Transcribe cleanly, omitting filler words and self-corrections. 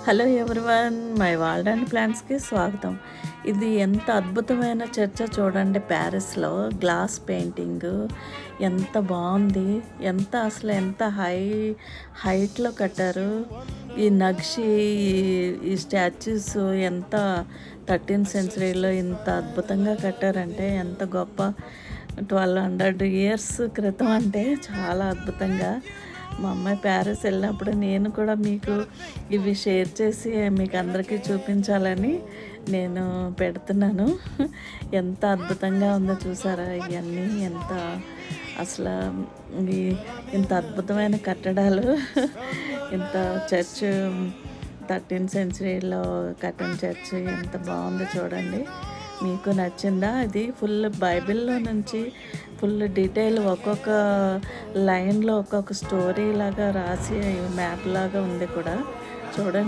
Hello everyone, my world and ప్లాంట్స్కి స్వాగతం. ఇది ఎంత అద్భుతమైన చర్చ చూడండి. ప్యారిస్లో గ్లాస్ పెయింటింగ్ ఎంత బాగుంది. ఎంత హైట్లో కట్టారు. ఈ నక్షి ఈ స్టాచ్యూస్ ఎంత 13th సెంచరీలో ఇంత అద్భుతంగా కట్టారంటే ఎంత గొప్ప. 1200 years క్రితం అంటే చాలా అద్భుతంగా. మా అమ్మాయి ప్యారిస్ వెళ్ళినప్పుడు నేను కూడా మీకు ఇవి షేర్ చేసి మీకు అందరికీ చూపించాలని నేను పెడుతున్నాను. ఎంత అద్భుతంగా ఉందో చూసారా. ఇవన్నీ ఎంత అసలు ఇంత అద్భుతమైన కట్టడాలు. ఇంత చర్చ్ 13th సెంచరీలో కట్టిన చర్చ్ ఎంత బాగుందో చూడండి. మీకు నచ్చిందా? ఇది ఫుల్ బైబిల్లో నుంచి ఫుల్ డీటెయిల్ ఒక్కొక్క లైన్లో ఒక్కొక్క స్టోరీ లాగా రాసి మ్యాప్ లాగా ఉంది కూడా చూడండి.